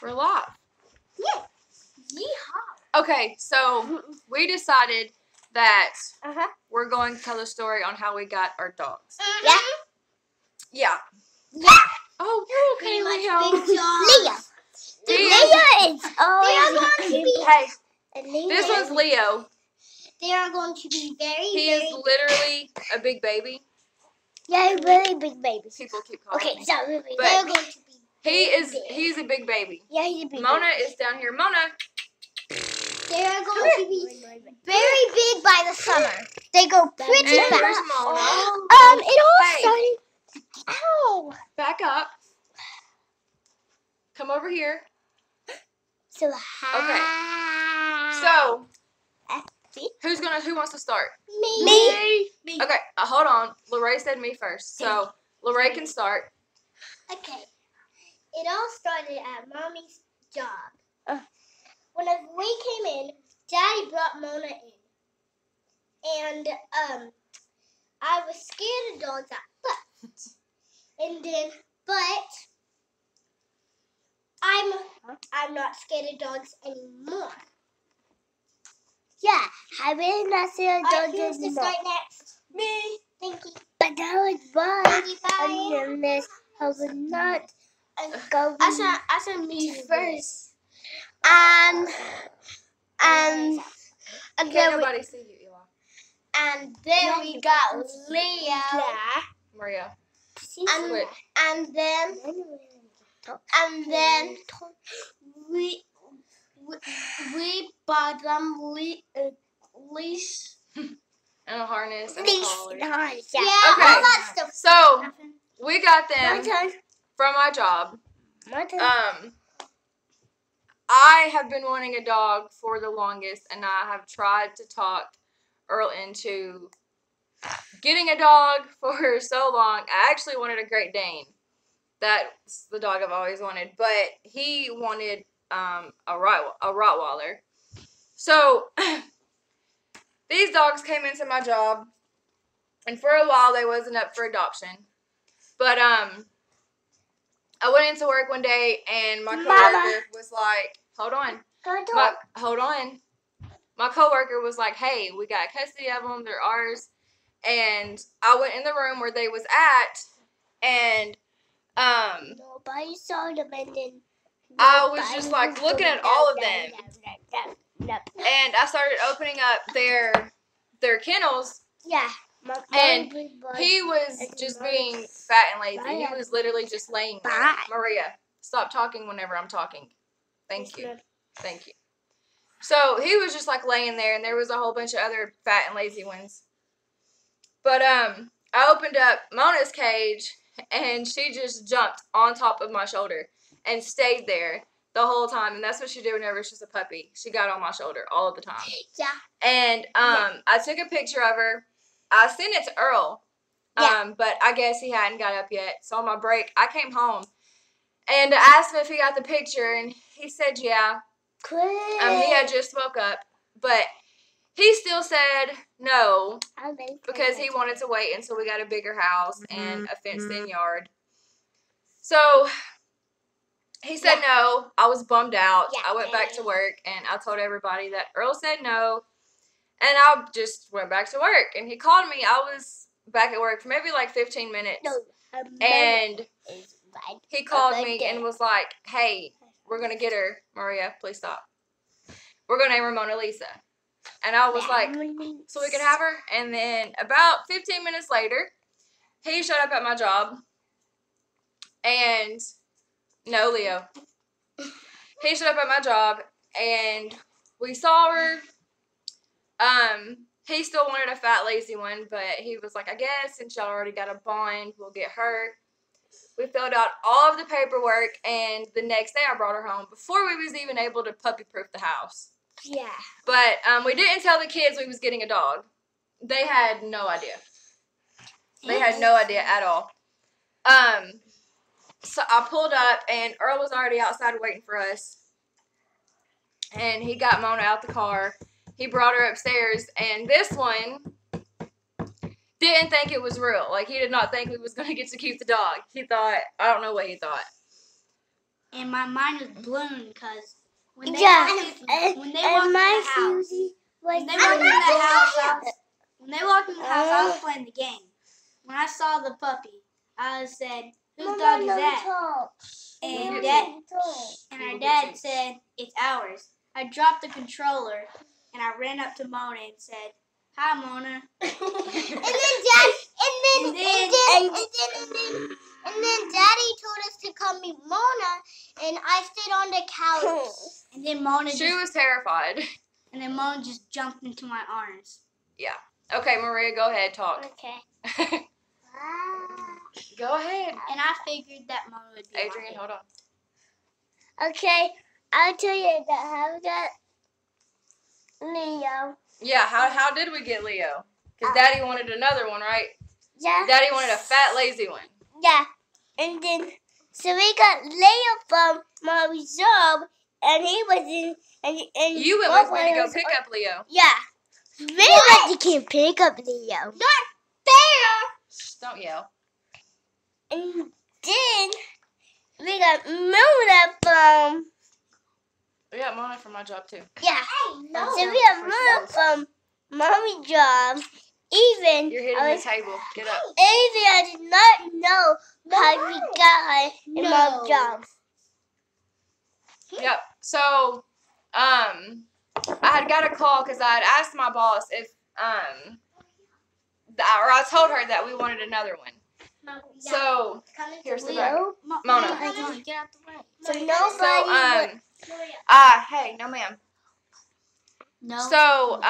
We're live. Yeah. Yeehaw. Okay, so we decided that Uh-huh. we're going to tell a story on how we got our dogs. Yeah. Yeah. Yeah. Oh, you're okay, Leo. Leo is always going to be. Hey, this one's Leo. They are going to be He is literally a big baby. Yeah, really big babies. People keep calling me. Okay, so But they're going to be. He's a big baby. Yeah, he's a big Mona baby. is down here. Mona. They are going to be very big by the summer. They go pretty And fast. where's Mona? It all Hey. started. Ow. Back up. Come over here. So hi. So, who wants to start? Me. Okay, hold on. Lorraine said me first. So, Lorraine can start. Okay. It all started at Mommy's job. When we came in, Daddy brought Mona in. And I was scared of dogs at first. And then, but I'm not scared of dogs anymore. Yeah, I really not scared of dogs anymore. Who's to start next? Me. Thank you. But that was fun. And then I was not going. I said me first. And Can't then nobody see you, Eli. and then we got Leo. Maria. And then we bought them leash And a harness and a collar. Yeah, Okay. all that stuff. So, we got My them turn. from my job. My turn. I have been wanting a dog for the longest, and I have tried to talk Earl into getting a dog for so long. I actually wanted a Great Dane. That's the dog I've always wanted, but he wanted a Rottweiler. So these dogs came into my job, and for a while they wasn't up for adoption. But I went into work one day, and my coworker was like, "Hold on, hold on." My coworker was like, "Hey, we got custody of them. They're ours." And I went in the room where they was at, and Nobody saw them, and then I was just like looking at all of them, and I started opening up their kennels. Yeah. And he was just being fat and lazy. He was literally just laying there. Maria, stop talking whenever I'm talking. Thank you. Thank you. So he was just like laying there, and there was a whole bunch of other fat and lazy ones. But I opened up Mona's cage, and she just jumped on top of my shoulder and stayed there the whole time. And that's what she did whenever she's a puppy. She got on my shoulder all of the time. Yeah. And I took a picture of her. I sent it to Earl, but I guess he hadn't got up yet. So on my break, I came home and asked him if he got the picture, and he said yeah. He had just woke up, but he still said no because he wanted to wait until we got a bigger house and a fenced-in yard. So he said no. I was bummed out. I went back to work, and I told everybody that Earl said no. And I just went back to work, and he called me. I was back at work for maybe like 15 minutes, and he called me and was like, "Hey, we're going to get her. Maria, please stop. We're going to name her Mona Lisa." And I was like, "So we can have her?" And then about 15 minutes later, he showed up at my job, and no, Leo. He showed up at my job, and we saw her. He still wanted a fat, lazy one, but he was like, "I guess since y'all already got a bond, we'll get her." We filled out all of the paperwork, and the next day I brought her home before we was even able to puppy-proof the house. Yeah. But we didn't tell the kids we was getting a dog. They had no idea. They had no idea at all. So I pulled up, and Earl was already outside waiting for us. And he got Mona out the car. He brought her upstairs, and this one didn't think it was real. Like, he did not think we was going to get to keep the dog. He thought, I don't know what he thought. and my mind was blown because when they Yeah, when they walked in the house, when they walked in the house, I was playing the game. When I saw the puppy, I said, "Whose dog is that?" And our dad said, "It's ours." I dropped the controller and I ran up to Mona and said, "Hi, Mona." And then Daddy told us to call me Mona, and I stayed on the couch. And then Mona was terrified. And then Mona just jumped into my arms. Yeah. Okay, Maria, go ahead, talk. Okay. Go ahead. And I figured that Mona would be Adrian, hold on. Okay, I'll tell you that how we got Leo. Yeah, how did we get Leo? Because Daddy wanted another one, right? Yeah. Daddy wanted a fat, lazy one. Yeah. And then, so we got Leo from Mommy's job, and he was in, and you went with me to go pick up Leo. Yeah. You can't pick up Leo. Not fair. Don't yell. And then, we got Mona from... We got Mona from my job, too. Yeah. So we got Mona from Mommy's job. Even you're hitting the table. Get up. Even I did not know how we got her in Mommy's job. Yep. So, I had got a call because I had asked my boss if, or I told her that we wanted another one. So, here's the back. Mona. Get out the way. So nobody. Hey, no, ma'am. No. So,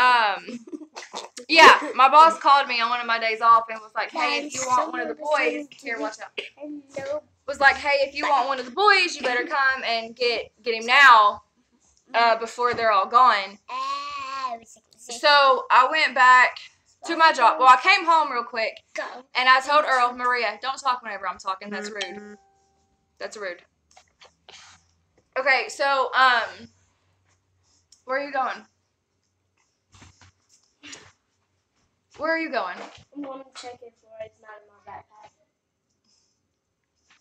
yeah, my boss called me on one of my days off and was like, "Hey, if you want one of the boys, here, watch out." Was like, "Hey, if you want one of the boys, you better come and get him now, before they're all gone." So I went back to my job. Well, I came home real quick, and I told Earl, "Maria, don't talk whenever I'm talking. That's rude. That's rude." Okay, so where are you going? Where are you going? I'm going to check it for it's not in my backpack.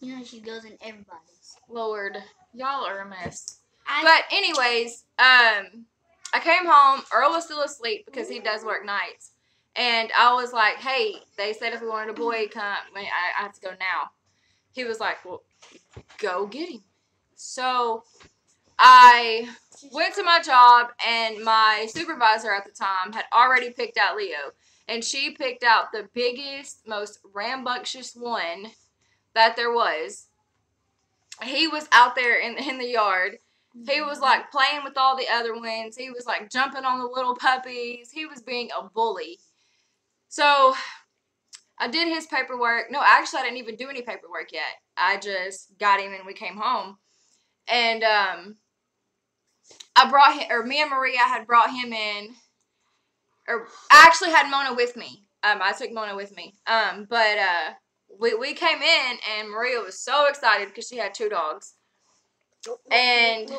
You know she goes in everybody's. Lord, y'all are a mess. But anyways, I came home. Earl was still asleep because he does work nights. And I was like, "Hey, they said if we wanted a boy, come. I have to go now." He was like, "Well, go get him." So I went to my job, and my supervisor at the time had already picked out Leo. And she picked out the biggest, most rambunctious one that there was. He was out there in the yard. He was like playing with all the other ones. He was like jumping on the little puppies. He was being a bully. So I did his paperwork. No, actually I didn't even do any paperwork yet. I just got him and we came home. And I brought him, or me and Maria had brought him in. Or I actually had Mona with me. I took Mona with me. But we came in and Maria was so excited because she had 2 dogs. And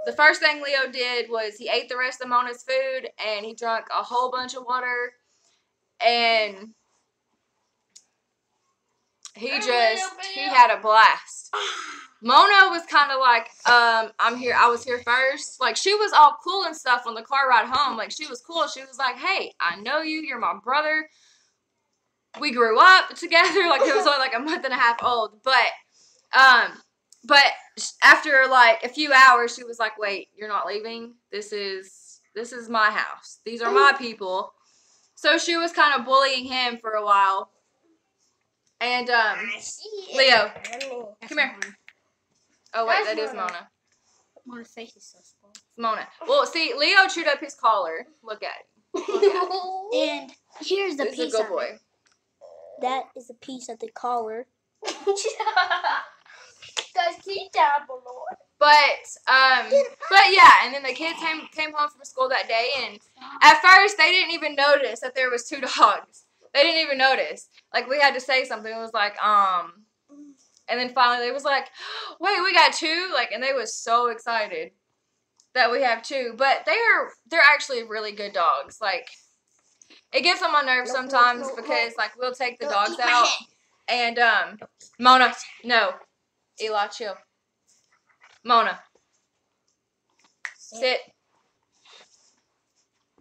the first thing Leo did was he ate the rest of Mona's food and he drank a whole bunch of water. And he had a blast. Mona was kind of like, I was here first. Like, she was all cool and stuff on the car ride home. Like, she was cool. She was like, "Hey, I know you. You're my brother. We grew up together." Like, it was only like a month and a half old. But after like a few hours, she was like, "Wait, you're not leaving? This is my house. These are my people." So she was kind of bullying him for a while. And, Leo, come here. Oh, wait, that is Mona. Mona's face is so small. It's Mona. Well, see, Leo chewed up his collar. Look at him. And here's the This piece is a good of boy. it. That is a piece of the collar. Guys, keep down below. But yeah, and then the kids came home from school that day, and at first they didn't even notice that there was 2 dogs. They didn't even notice. Like, we had to say something. It was like, and then finally they was like, "Wait, we got 2?" Like, and they was so excited that we have 2. But they're actually really good dogs. Like, it gets on my nerves sometimes because like we'll take the dogs out and Mona, no, Eli, chill. Mona. Sit.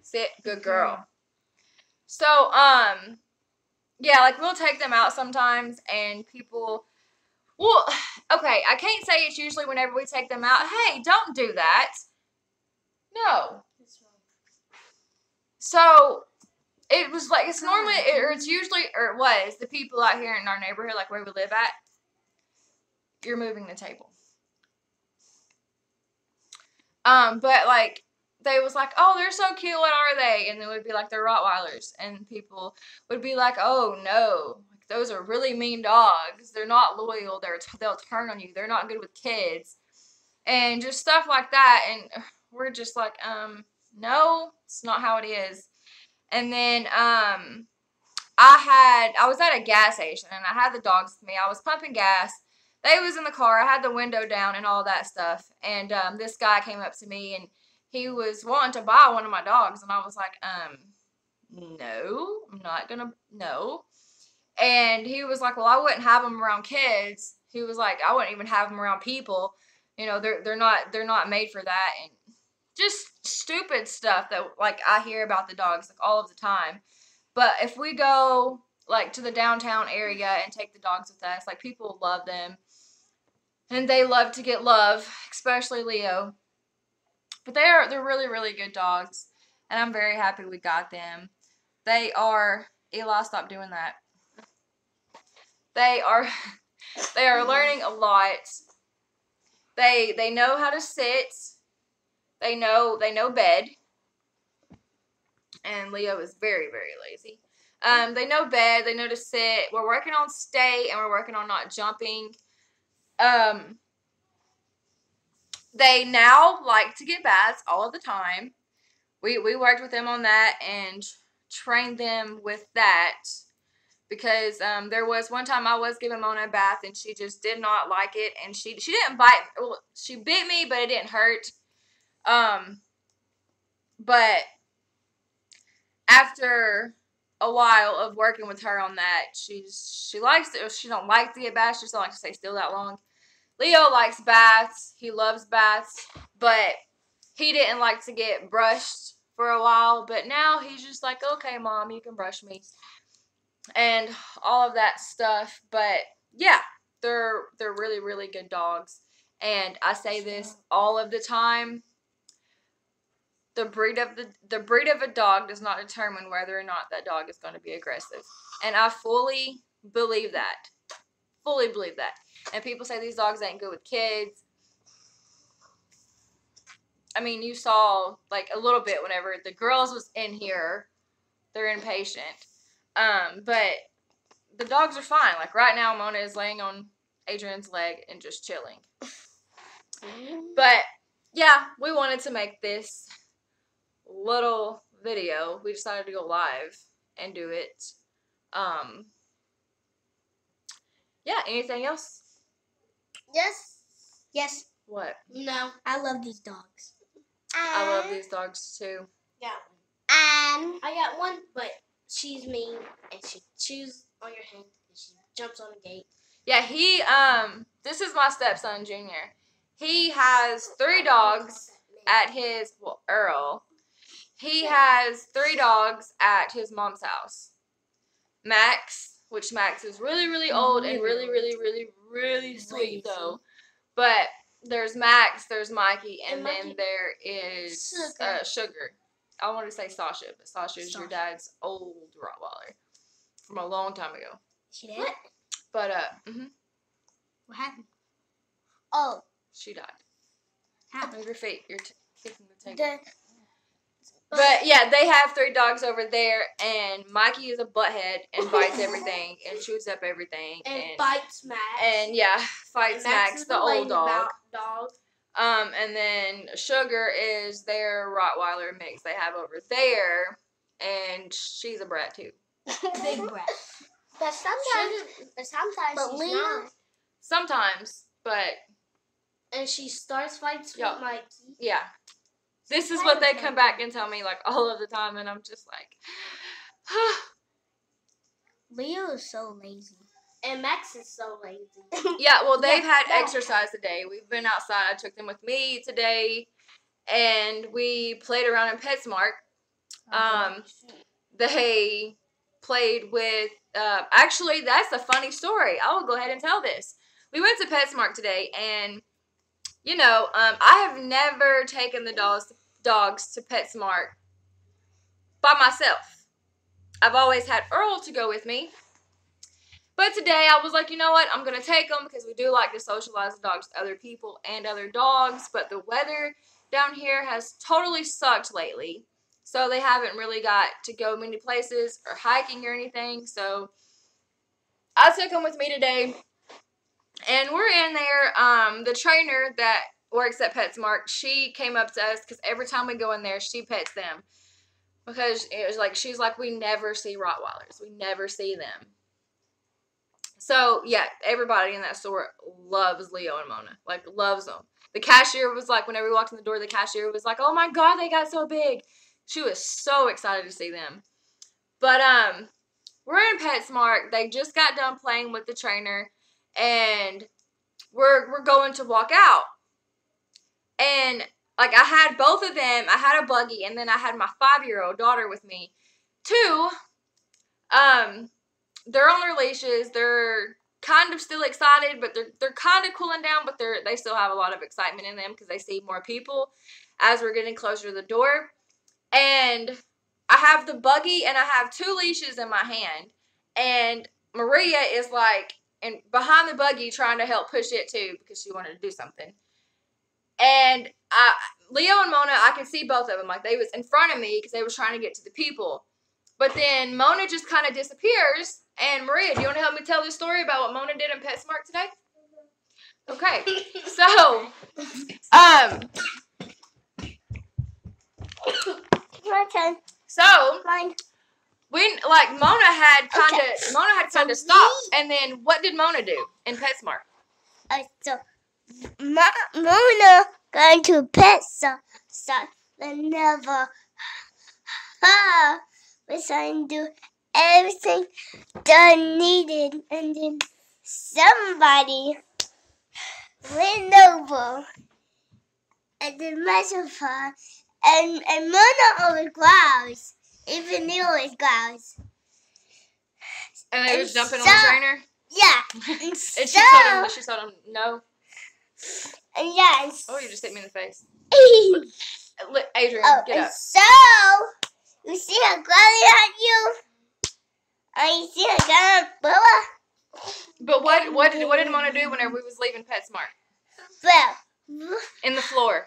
Sit. Good girl. So, yeah, like, we'll take them out sometimes, and people, well, okay, I can't say it's usually whenever we take them out, hey, don't do that. No. So, it was like, it's normally, or it's usually, or it was, the people out here in our neighborhood, like where we live at, you're moving the table. But, like, they was like, oh, they're so cute, what are they? And they would be like, they're Rottweilers. And people would be like, oh, no, those are really mean dogs. They're not loyal. They'll turn on you. They're not good with kids. And just stuff like that. And we're just like, no, it's not how it is. And then, I was at a gas station, and I had the dogs with me. I was pumping gas. They was in the car. I had the window down and all that stuff. And this guy came up to me, and he was wanting to buy one of my dogs. And I was like, no, I'm not going to, no. And he was like, well, I wouldn't have them around kids. He was like, I wouldn't even have them around people. You know, they're not made for that. And just stupid stuff that, like, I hear about the dogs, like, all of the time. But if we go, like, to the downtown area and take the dogs with us, like, people love them. And they love to get love, especially Leo. But they're really, really good dogs. And I'm very happy we got them. They are, Eli, stop doing that. They are learning a lot. They know how to sit. They know bed. And Leo is very, very lazy. They know bed. They know to sit. We're working on stay, and we're working on not jumping. They now like to get baths all of the time. We worked with them on that and trained them with that. Because there was one time I was giving Mona a bath, and she just did not like it. And she didn't bite. Well, she bit me, but it didn't hurt. But after a while of working with her on that, she likes it. She don't like to get baths. She doesn't like to stay still that long. Leo likes baths. He loves baths. But he didn't like to get brushed for a while. But now he's just like, okay, Mom, you can brush me. And all of that stuff. But yeah, they're really, really good dogs. And I say this all of the time. The breed of a dog does not determine whether or not that dog is going to be aggressive. And I fully believe that. Fully believe that. And people say these dogs ain't good with kids. I mean, you saw like a little bit whenever the girls was in here. They're impatient. But the dogs are fine. Like right now, Mona is laying on Adrian's leg and just chilling. But yeah, we wanted to make this little video. We decided to go live and do it. Yeah, anything else? Yes. What? No, I love these dogs. I love these dogs too. Yeah. And I got one, but she's mean and she chews on your hand and she jumps on a gate. Yeah, this is my stepson, Junior. He has 3 dogs at his, Earl. He has 3 dogs at his mom's house. Max, which Max is really, really old and really, really, really, really sweet though. But there's Max, there's Mikey, and then there is Sugar. I wanted to say Sasha, but Sasha is your dad's old Rottweiler from a long time ago. She did? But, What happened? Oh. She died. How? Move your feet. You're kicking the table. But yeah, they have 3 dogs over there, and Mikey is a butthead and bites everything and chews up everything. And bites Max. And yeah, fights Max, the old dog. Dog. And then Sugar is their Rottweiler mix they have over there, and she's a brat too. Big brat. But sometimes But she's Lena, not. Sometimes, but and she starts fights Yeah. with Mikey. yeah. This is what they come back and tell me like all of the time, and I'm just like, Leo is so lazy. And Max is so lazy. Yeah, well, they've had exercise today. We've been outside. I took them with me today, and we played around in PetSmart. They played with, actually, that's a funny story. I will go ahead and tell this. We went to PetSmart today, and, you know, I have never taken the dogs to PetSmart by myself. I've always had Earl to go with me. But today I was like, you know what? I'm going to take them because we do like to socialize the dogs with other people and other dogs. But the weather down here has totally sucked lately. So they haven't really got to go many places or hiking or anything. So I took them with me today. And we're in there. The trainer that works at PetSmart, she came up to us because every time we go in there, she pets them. Because it was like, she's like, we never see Rottweilers. We never see them. So, yeah, everybody in that store loves Leo and Mona. Like, loves them. The cashier was like, whenever we walked in the door, the cashier was like, oh my God, they got so big. She was so excited to see them. But, we're in PetSmart. They just got done playing with the trainer. And we're going to walk out. And, like, I had both of them. I had a buggy. And then I had my 5-year-old daughter with me. Too. They're on their leashes. They're kind of still excited, but they're kind of cooling down, but they still have a lot of excitement in them because they see more people as we're getting closer to the door. And I have the buggy and I have 2 leashes in my hand. And Maria is like behind the buggy trying to help push it too because she wanted to do something. And Leo and Mona, I could see both of them. Like they was in front of me because they was trying to get to the people. But then Mona just kind of disappears. And Maria, do you want to help me tell this story about what Mona did in PetSmart today? Okay. So, My turn. So, Mine. when like Mona had kind of stopped, and then what did Mona do in PetSmart? So Mona going to PetSmart whenever was trying to do everything done needed, and then somebody went over and the microphone, and Mona always growls, even Leo always growls. And they was jumping on the trainer? Yeah. And she told him no. And yes. Oh, you just hit me in the face. Adrian, get up. So, you see her growling at you? And you see her going Bella? But what did Mona do whenever we was leaving PetSmart? Well, in the floor.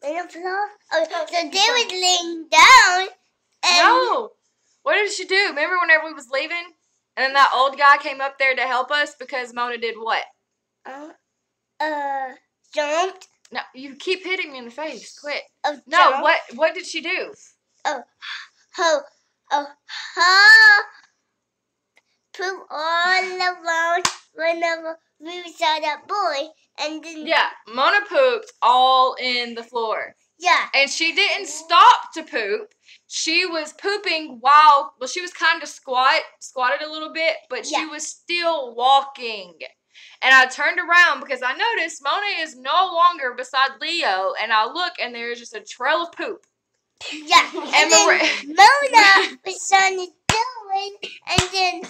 In the floor? Oh, so they was laying down. And no. What did she do? Remember whenever we was leaving? And then that old guy came up there to help us because Mona did what? Jumped. No, you keep hitting me in the face. Quit. No, what did she do? Poop all around whenever we saw that boy, and then Mona pooped all in the floor. Yeah, and she didn't stop to poop. She was pooping while she was kind of squatted a little bit, but she was still walking. And I turned around because I noticed Mona is no longer beside Leo, and I look and there's just a trail of poop. Yeah, and then Mona was trying to do it, and then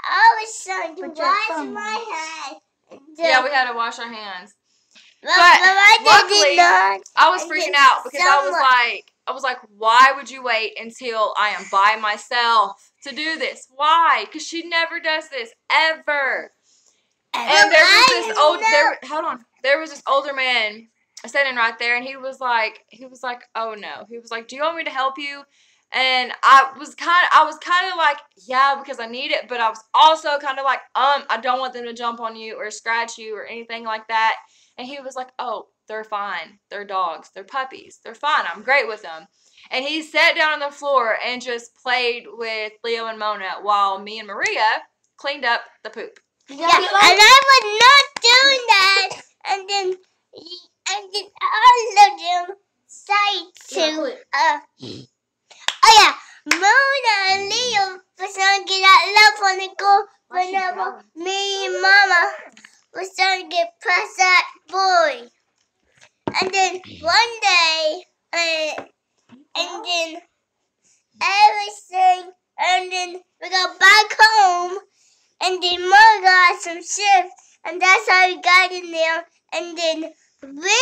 I was trying to wash my hands. Yeah, we had to wash our hands. But luckily, I was freaking out because I was like, why would you wait until I am by myself to do this? Why? Because she never does this ever. And there was this older man sitting right there, and he was like, oh no. He was like, do you want me to help you? And I was kind of like, yeah, because I need it, but I was also kind of like, I don't want them to jump on you or scratch you or anything like that. And he was like, oh, they're fine. They're dogs. They're puppies. They're fine. I'm great with them. And he sat down on the floor and just played with Leo and Mona while me and Maria cleaned up the poop. Yeah, and I was not doing that. And then all of them started to, Mona and Leo was trying to get out that boy. And then one day, and then everything, and then we got back home, and then Mom got some shifts, and that's how we got in there. And then we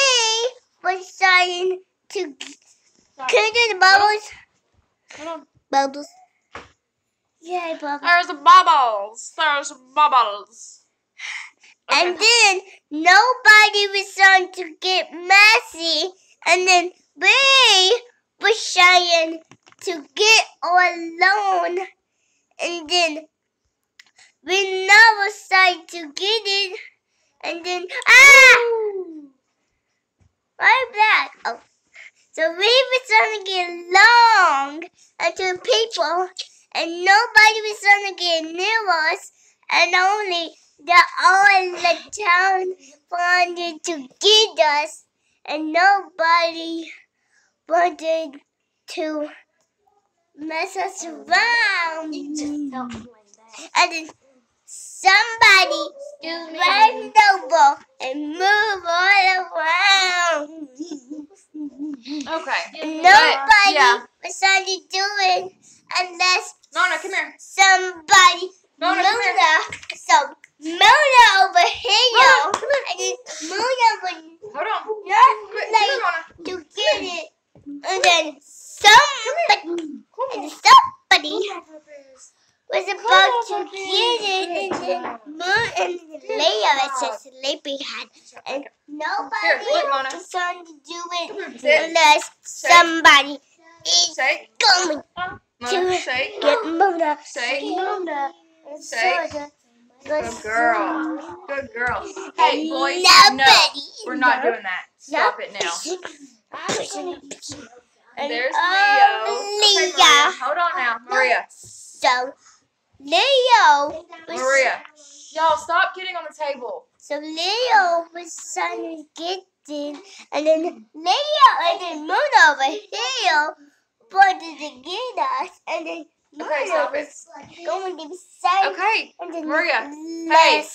was trying to get the bubbles. Hold on. Bubbles. Yeah, bubbles. There's bubbles. There's bubbles. Okay. And then nobody was trying to get messy, and then we was trying to get alone, and then we never tried to get it, and then right back. Oh, so we were trying to get along to people, and nobody was trying to get near us, and only all the town wanted to get us, and nobody wanted to mess us around. And then somebody just ran over and moved all around. Okay. And nobody was trying to do it unless Mona, come here. somebody Mona, come here. So Mona over here, Mona, come here. and then Mona would Hold on. not Come like here, Mona. to get it, and then somebody was about to get it, and then Moon and Leia was just sleepyhead, and nobody was trying to do it unless somebody is going Mona, shake. get Mona. Shake. Mona. Shake. Good girl. Good girl. Hey, boys. No, we're not doing that. Stop it now. And There's Leo. Okay, Maria. Hold on now. Maria. So, Leo was... Maria. Y'all, stop getting on the table. So, Leo was trying to get in, and then Leo and then Mona over here wanted to get us, and then Mona was going to say... Okay, and then Maria. Hey,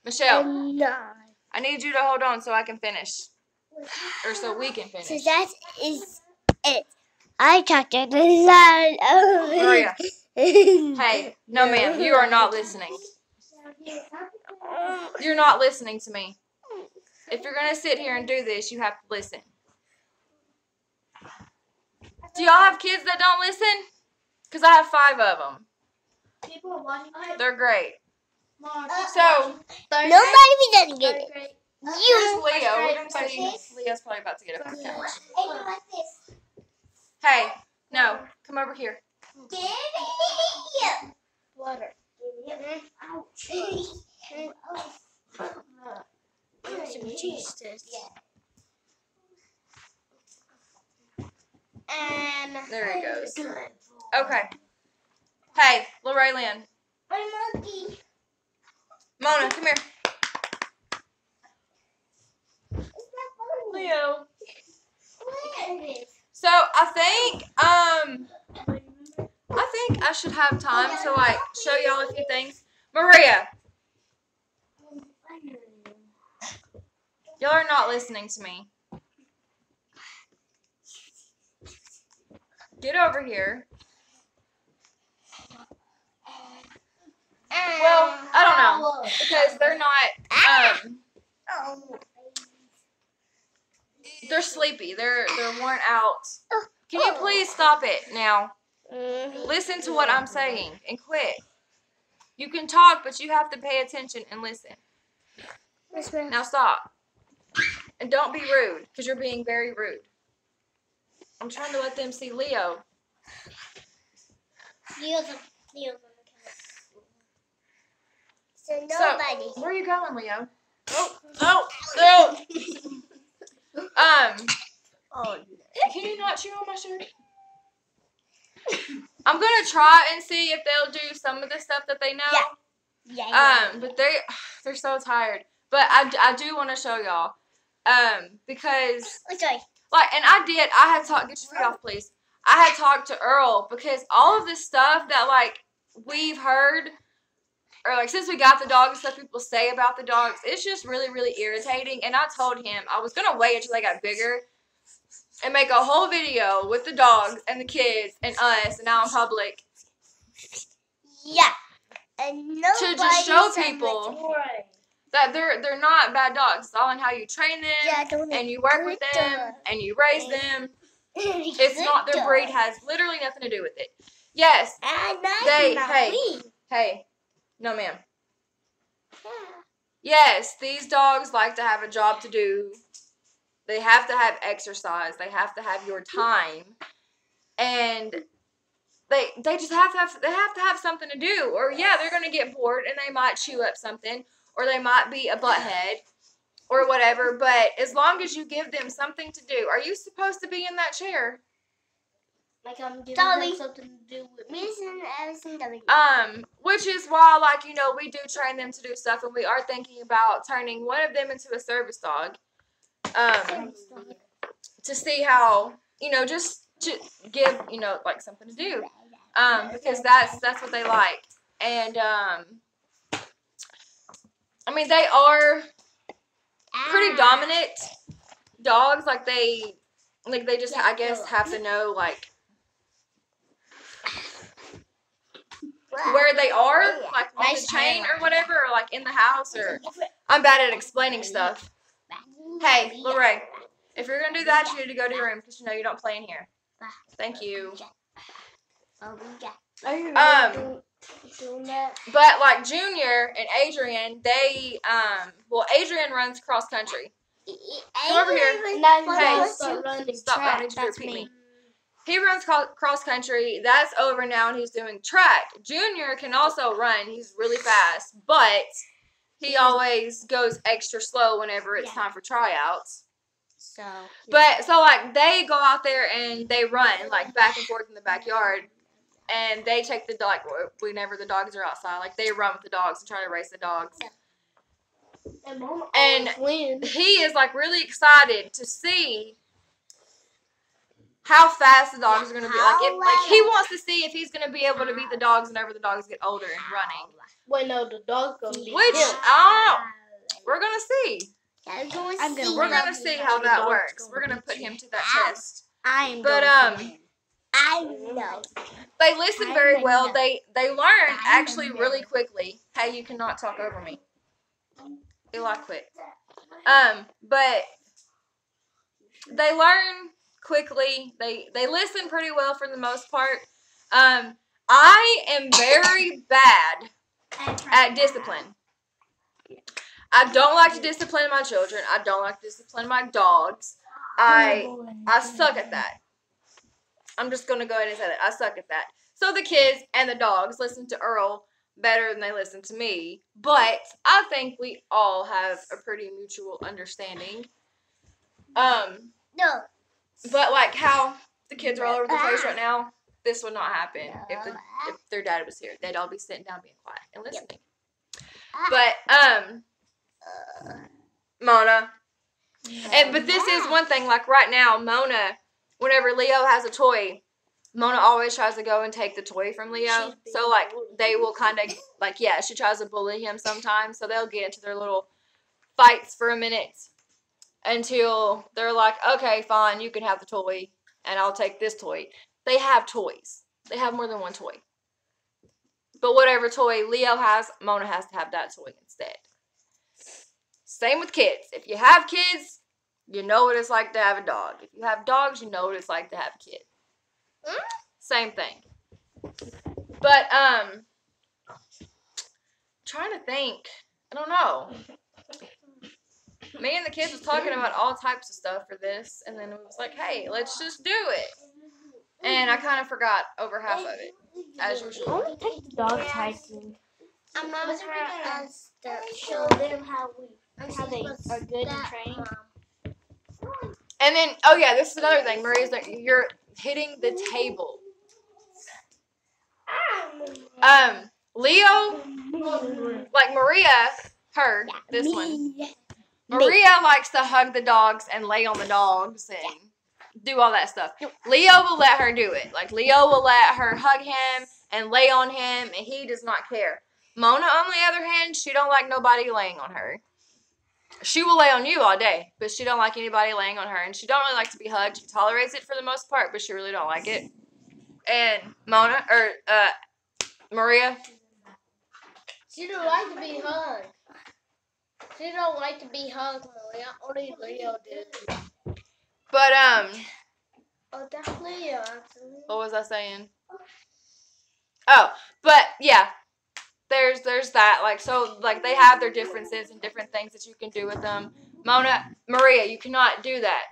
Michelle. No. I need you to hold on so I can finish. Or so we can finish. So that is it. I talked a lot of Maria. Hey, no ma'am, you are not listening. You're not listening to me. If you're going to sit here and do this, you have to listen. Do y'all have kids that don't listen? Because I have 5 of them. People are watching. They're great. So, nobody doesn't get it. here's Leo. We're going to see. Leo's probably about to get up on the couch. Hey, no, come over here. Give me Water. ouch. And There he goes. Okay. Hey, Lorraine Lynn. a monkey. Mona, come here. It's not funny. Leo. What is it? So I think I should have time to like show y'all a few things. Maria, y'all are not listening to me. Get over here. Well, I don't know because they're not. They're sleepy. They're worn out. Can you please stop it now? Listen to what I'm saying and quit. You can talk, but you have to pay attention and listen. Now stop. And don't be rude, because you're being very rude. I'm trying to let them see Leo. Leo's on the couch. So nobody. So, where are you going, Leo? Oh. Can you not chew on my shirt? I'm gonna try and see if they'll do some of the stuff that they know. Yeah. But they're so tired. But I do want to show y'all. Because like, and I had talked. Get your feet off, please. I had talked to Earl because all of this stuff that like we've heard, or like since we got the dog and stuff people say about the dogs, it's just really, really irritating. And I told him I was going to wait until they got bigger and make a whole video with the dogs and the kids and us and now in public. Yeah. And to just show people that they're not bad dogs. It's all in how you train them and you work with them and you raise them. It's not, their breed has literally nothing to do with it. Yes, hey, no ma'am. Yes, these dogs like to have a job to do. They have to have exercise. They have to have your time. And they just have to have something to do. Or yeah, they're gonna get bored and they might chew up something. Or they might be a butthead. Or whatever. But as long as you give them something to do. Are you supposed to be in that chair? Like I'm giving them something to do with me. Which is why, like, you know, we do train them to do stuff, and we are thinking about turning one of them into a service dog. To see how, you know, just to give, you know, like something to do. Because that's what they like. And I mean, they are pretty dominant dogs. Like they just, I guess, have to know, like, where they are, like on the chain or whatever, or like in the house, or I'm bad at explaining stuff. Hey, Lorraine, if you're gonna do that, you need to go to your room because you know you don't play in here. Thank you. But like Junior and Adrian, they Adrian runs cross country. Come over here. Hey, stop! I need you to repeat me. He runs cross country. That's over now, and he's doing track. Junior can also run. He's really fast, but he always goes extra slow whenever it's time for tryouts. So like they go out there and they run like back and forth in the backyard, and they take the dog whenever the dogs are outside. Like they run with the dogs and try to race the dogs. And he is like really excited to see how fast the dogs are going to be. Like he wants to see if he's going to be able to beat the dogs whenever the dogs get older and running. Wait, no, the dog's going to be. Which I don't know. We're going to see. We're going to see how that works. We're going to put him to that test. I know. They listen very well. They learn actually really quickly. Hey, you cannot talk over me. You like quick. But they learn quickly. They listen pretty well for the most part. I am very bad at discipline. I don't like to discipline my children. I don't like to discipline my dogs. I suck at that. I'm just going to go ahead and say that. I suck at that. So the kids and the dogs listen to Earl better than they listen to me. But I think we all have a pretty mutual understanding. No. But like how the kids are all over the place right now, this would not happen if their dad was here. They'd all be sitting down being quiet and listening. But Mona. But this is one thing, like right now, Mona, whenever Leo has a toy, Mona always tries to go and take the toy from Leo. So like they will kind of like, yeah, she tries to bully him sometimes. So they'll get into their little fights for a minute until they're like, okay, fine, you can have the toy and I'll take this toy. They have toys. They have more than one toy. But whatever toy Leo has, Mona has to have that toy instead. Same with kids. If you have kids, you know what it's like to have a dog. If you have dogs, you know what it's like to have a kid. Same thing. But, trying to think. I don't know. Me and the kids was talking about all types of stuff for this, and then it was like, hey, let's just do it. And I kind of forgot over half of it, as usual. I want to take the dogs hiking. I'm not for us to show them how they are good in training. And then, oh yeah, this is another thing. Maria's like, you're hitting the table. Leo, like Maria, this one. Maria likes to hug the dogs and lay on the dogs and do all that stuff. Leo will let her do it. Like, Leo will let her hug him and lay on him, and he does not care. Mona, on the other hand, she don't like nobody laying on her. She will lay on you all day, but she don't like anybody laying on her, and she don't really like to be hugged. She tolerates it for the most part, but she really don't like it. And Maria. She don't like to be hugged. She don't like to be hugged, Maria. Only Leo did. But Oh, that's Leo, actually. what was I saying? Oh, but yeah. There's that, like, so, like, they have their differences and different things that you can do with them. Maria, you cannot do that.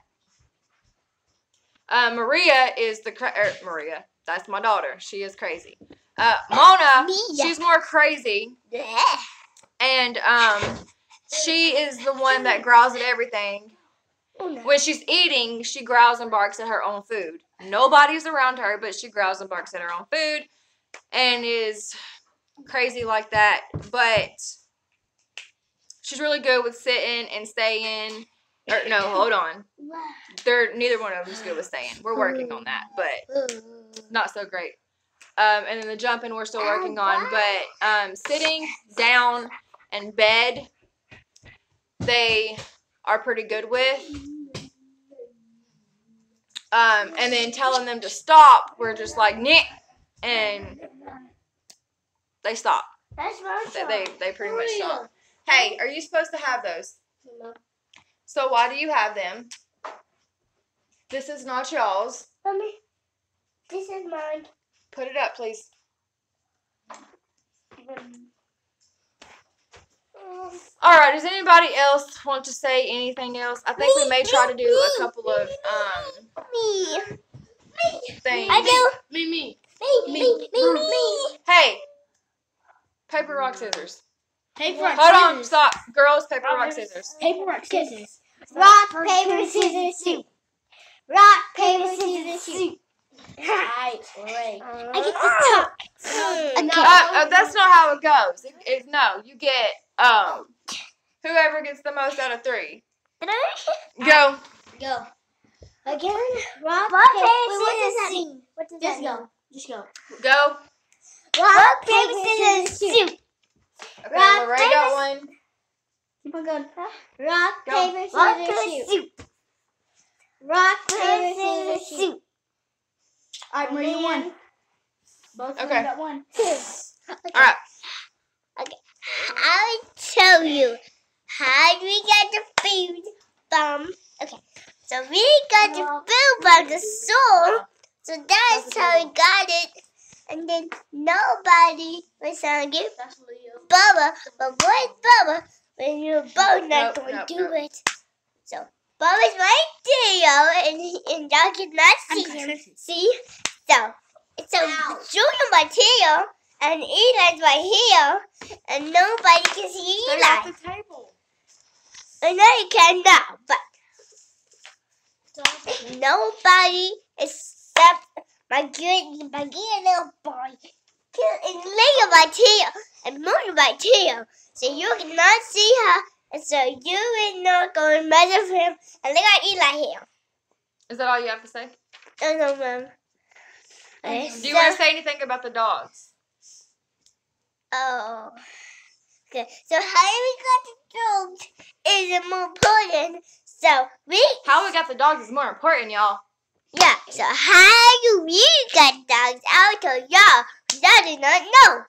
Maria is Maria, that's my daughter. She is crazy. Mona, she's more crazy. And, she is the one that growls at everything. When she's eating, she growls and barks at her own food. Nobody's around her, but she growls and barks at her own food. And is crazy like that, but she's really good with sitting and staying. Or no, hold on. Neither one of them is good with staying. We're working on that, but not so great. And then the jumping we're still working on, but sitting, down, and bed, they are pretty good with. And then telling them to stop, we're just like, nah, and they stop. That's my They pretty much stop. Hey, are you supposed to have those? No. So why do you have them? This is not y'all's. Mommy, this is mine. Put it up, please. Alright, does anybody else want to say anything else? I think we may try to do a couple of things. I do. Me. Hey! Paper, rock, scissors. Paper, rock, Hold on, scissors. stop. Girls, paper, rock, scissors. Paper, rock, scissors. Rock, paper, scissors, shoot. Rock, paper, scissors, shoot. Right, great. I get to talk. That's not how it goes. No, you get whoever gets the most out of 3. Go. Go. Again. Rock, Rock, paper, paper, scissors, scissors, shoot. What does Just that go. Just go. Go. Rock, paper, scissors, shoot. Okay, Rock, Lorraine paper, got one. Keep on going. Rock, Go. paper, Rock, scissors, paper, shoot. Rock, paper, scissors, shoot. All right, Maria, you won. Both of Okay. them got one. Alright. I'll tell you how we got the food from. Okay, so we got the food from the store. So that's how we got it. And then nobody was trying to give That's Leo. Bubba. But where's Bubba when you're both not Nope, going nope, to do nope. it? So Bubba's right there, and y'all cannot see him. See? So Julian right here, and Eli's right here, and nobody can see They're Eli. at the table. I know you can now, but nobody except my good little boy. And Leo right here, and Mona right here. So you cannot see her, and so you are not going to measure him. And look at Eli here. Is that all you have to say? No, Mom. Okay, Do you want to say anything about the dogs? Oh. Okay, so how we got the dogs is more important. So How we got the dogs is more important, y'all. yeah, so how do we got dogs out of y'all? Y'all do not know.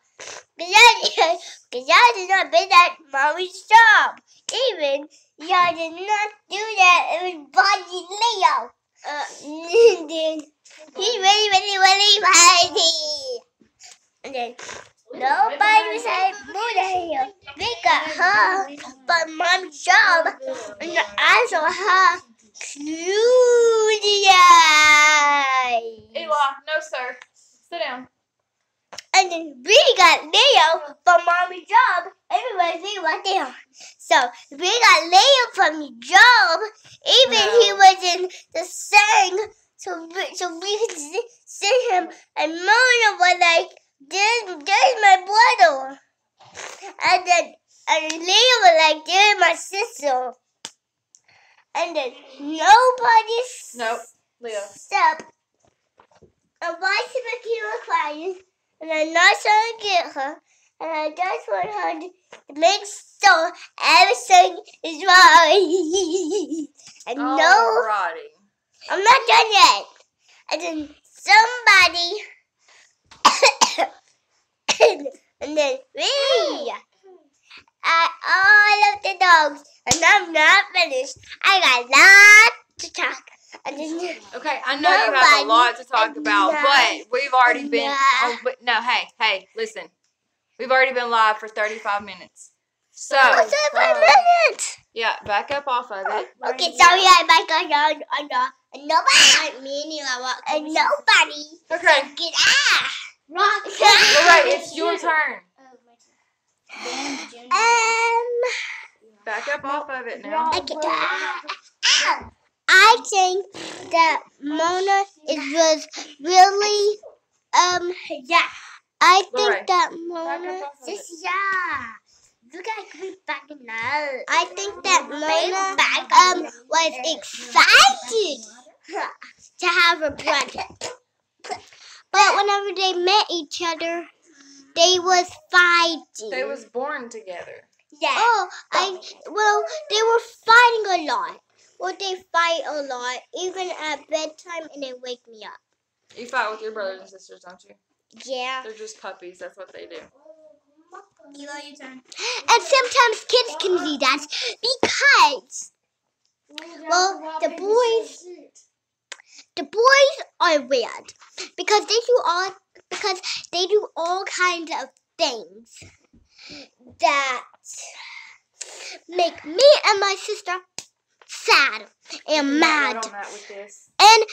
Because y'all did not been at Mommy's job. Even y'all did not do that. It was Bonnie Leo. And then he really fighty. And then nobody was at Mona here. We got her from Mommy's job. And I saw her cutie eyes. Eli, no sir. Sit down. And then we got Leo from Mommy's job. Everybody see right there. So we got Leo from the job. Even he was in the sing. So we could see him. And Mona was like, there's my brother. And Leo was like, there's my sister. And then nobody Nope. Leo. stopped. And why should I keep crying? And I'm not trying to get her. And I just want her to make sure everything is right. And no, Alrighty. I'm not done yet. And then somebody, and then me, all of the dogs, and I'm not finished. I got lots to talk. And then Okay, I know you have a lot to talk about, but we've already been. No, hey, listen. We've already been live for 35 minutes. So. 35 minutes. Yeah, back up off of it. Okay, sorry, I back on. And nobody. Me and you, and nobody. Okay. Get out. Alright, it's your turn. Back up off of it now. I think that Mona was really yeah. I think that Mona you guys be back now. I think that Mona was excited to have a brother. But whenever they met each other, they was fighting. They was born together. Yeah. Well, they were fighting a lot. Well, they fight a lot, even at bedtime, and they wake me up. You fight with your brothers and sisters, don't you? Yeah. They're just puppies. That's what they do. Eli, your turn. And sometimes kids can do that because, well, the boys are weird because they do all kinds of things that make me and my sister sad and mad. And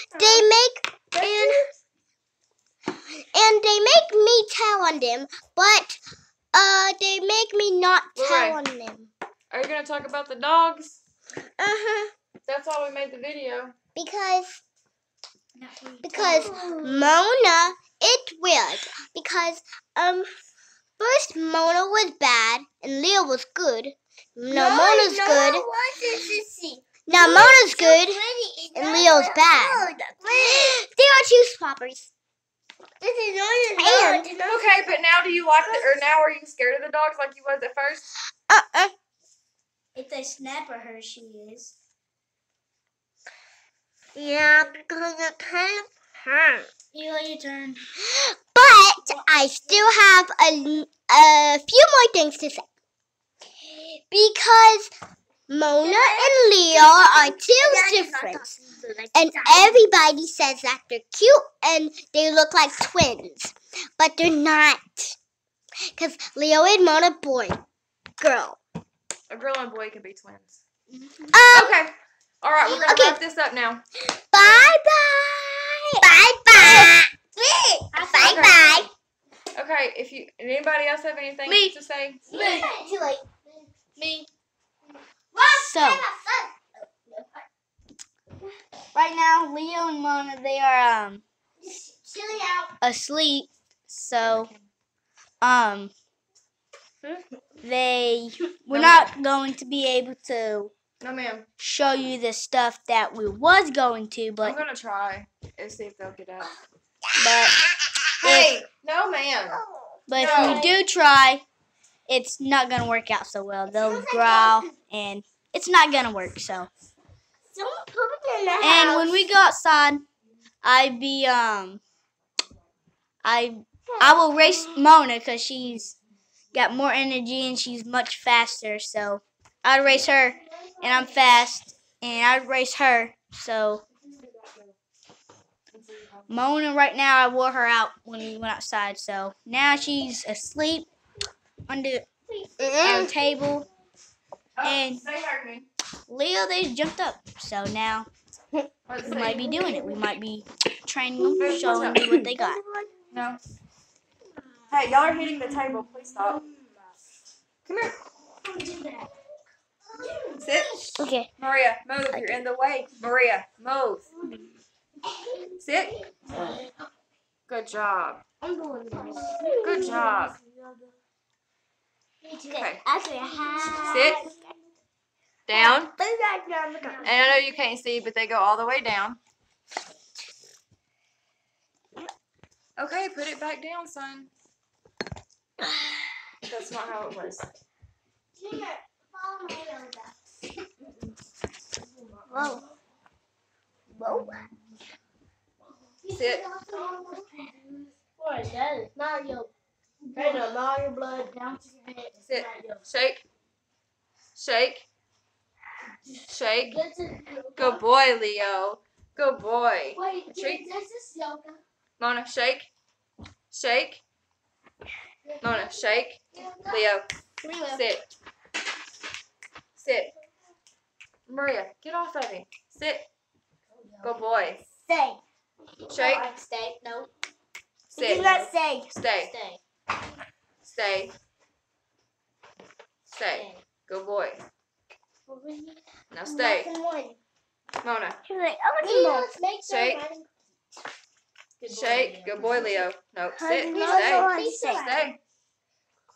they make me tell on them, but they make me not tell on them. Are you gonna talk about the dogs? Uh-huh. That's why we made the video. Because Mona, it's weird. Because first Mona was bad and Leo was good. Now Mona's good. Now Mona's good and Leo's bad. They are two swappers. Okay, but now do you like or now are you scared of the dogs like you was at first? If they snap at her, she is. Yeah, because it kind of hurts. Eli, your turn. But I still have a few more things to say. Because Mona and Leo are two different. And everybody says that they're cute and they look like twins. But they're not. Because Leo and Mona, boy, girl. A girl and boy can be twins. Okay. All right, we're going to wrap this up now. Bye-bye. Bye-bye. Bye-bye. Okay, anybody else have anything to say? Me. So, right now, Leo and Mona, they are asleep. So, we're not going to be able to show you the stuff that we was going to, but I'm gonna try and see if they'll get up. But no, ma'am. But if we do try, it's not gonna work out so well. They'll growl, and it's not gonna work. So, and when we go outside, I will race Mona because she's got more energy and she's much faster. So I'd race her, and I'm fast, and I'd race her. So Mona, right now, I wore her out when we went outside. So now she's asleep under our table. And Leo, they jumped up. So now we might be doing it. We might be training them, showing them what they got. No. Hey, y'all are hitting the table. Please stop. Come here. Sit. Okay. Maria, move. You're in the way. Maria, move. Sit. Good job. Good job. Okay. Sit. Down. And I know you can't see, but they go all the way down. Okay, put it back down, son. That's not how it was. Junior, follow my yoga. Whoa. Whoa. Sit. Boy, that is not yoga. Try to allow your blood down to your head. Sit. Shake. Shake. Shake. Good boy, Leo. Good boy. Wait, Retreat. this is yoga. Mona, shake. Shake. Mona, shake. Leo, sit. Sit. Maria, get off of me. Sit. Good boy. Stay. Shake. Stay. No. Sit. Do not stay. Stay. Stay. Stay. Stay. Good boy. Now stay. Mona, She's like, oh, shake. Shake. Good boy, Leo. No, sit. Stay. Stay.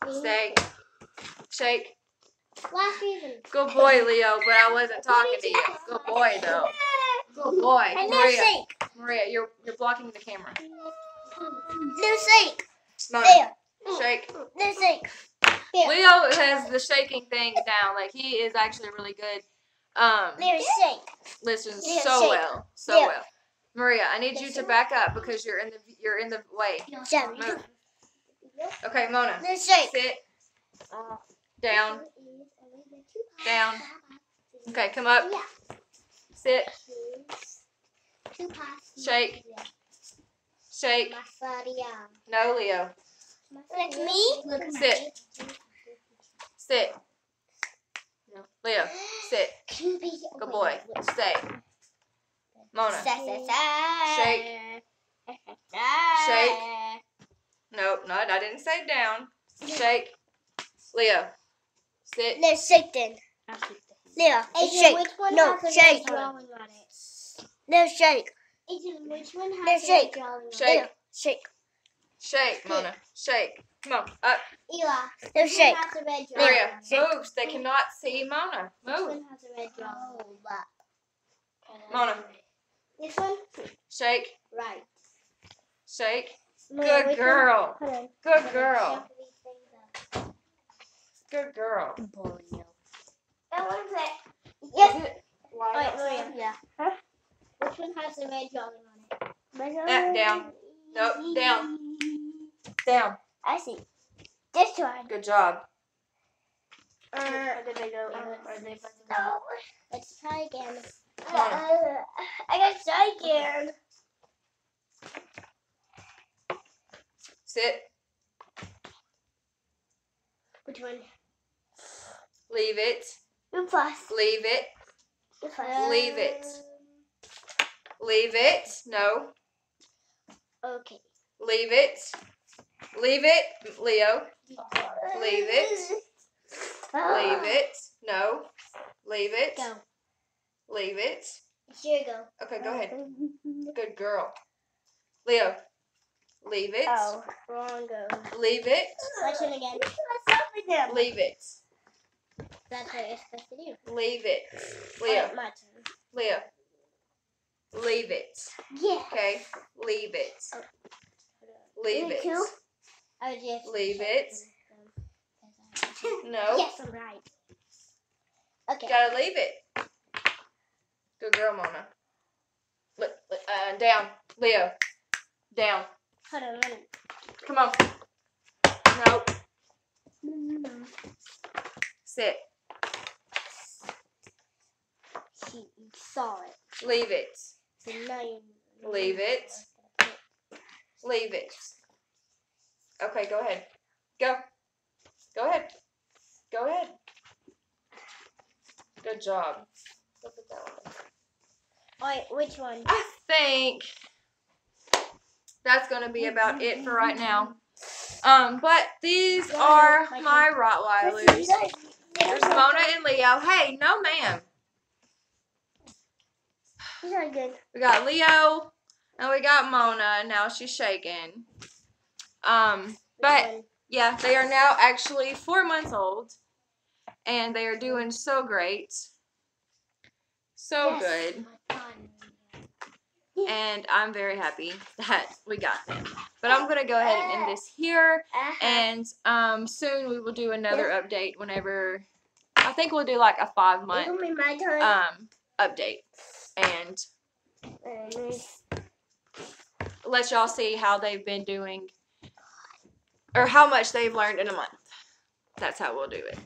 Stay. Shake. Last season. Good boy, Leo, but I wasn't talking to you. Good boy, though. Good boy. And no Maria, shake. Maria, you're blocking the camera. No shake. Mona, There. shake. No shake. Leo has the shaking thing down. Like, he is actually really good. There's shake. Listens Yeah, so shake. well. So Yeah. well. Maria, I need you to back up because you're in the way. Seven. Move. Okay, Mona. No shake. Sit. Down. Down. Okay, come up. Sit. Shake. Shake. No, Leo. Like me? Sit. Sit. No. Leo. Sit. Good boy. Stay. Mona. Shake. Shake. Nope, not. I didn't say down. Shake. Leo. Sit. No shake then. Leo, shake. No shake. No shake. Which one No has shake. Shake. Leo, shake. Shake, Mona. Shake. Come on. Up. Eli. No shake. Has a red Maria. Shake. Moves. They cannot see Mona. This Move. one has a red drawing. Mona. This one? Shake. Right. Shake. Maria, Good which girl. one? Hold on. Good girl. Shuffle these things up. Good girl. That one's it. Is it? Why? Wait, Maria. Yeah. Huh? Which one has the red drawing on it? Down. Nope. Down. Down. I see. This one. Good job. Where did they go? No. Let's try again. I got shy again. Sit. Which one? Leave it. Plus. Leave it. Leave it. Leave it. No. Okay. Leave it. Leave it. Leo. Leave it. Leave it. No. Leave it. Go. Leave it. It's your go. Okay, go ahead. Good girl. Leo. Leave it. Oh. Wrong go. Leave it. Which one again? Leave it. That's what you're supposed to do. Leave it. Leo. Alright, my turn. Leo. Leave it. Yeah. Okay. Leave it. Leave it. Two? I was just Leave it. No. Yes, I'm right. Okay. Gotta leave it. Good girl, Mona. Down. Leo. Down. Hold on, hold on. Come on. Nope. Sit. She saw it. Leave it. So now you Leave it. Leave it. Okay, go ahead. Go. Go ahead. Go ahead. Good job. Look at that one. Wait, which one? I think that's going to be about it for right now. But these are my Rottweilers. There's Mona and Leo. Hey, no ma'am. These are good. We got Leo and we got Mona. Now she's shaking. But yeah, they are now actually 4 months old. And they are doing so great. So good. and I'm very happy that we got them. But I'm gonna go ahead and end this here, and soon we will do another update. Whenever I think we'll do like a 5-month update, and let y'all see how they've been doing, or how much they've learned in a month. That's how we'll do it.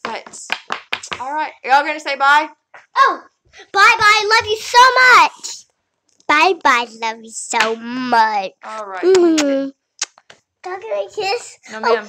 But all right, y'all gonna say bye? Oh, bye. Love you so much. Bye. Love you so much. All right. Can I kiss? No, ma'am.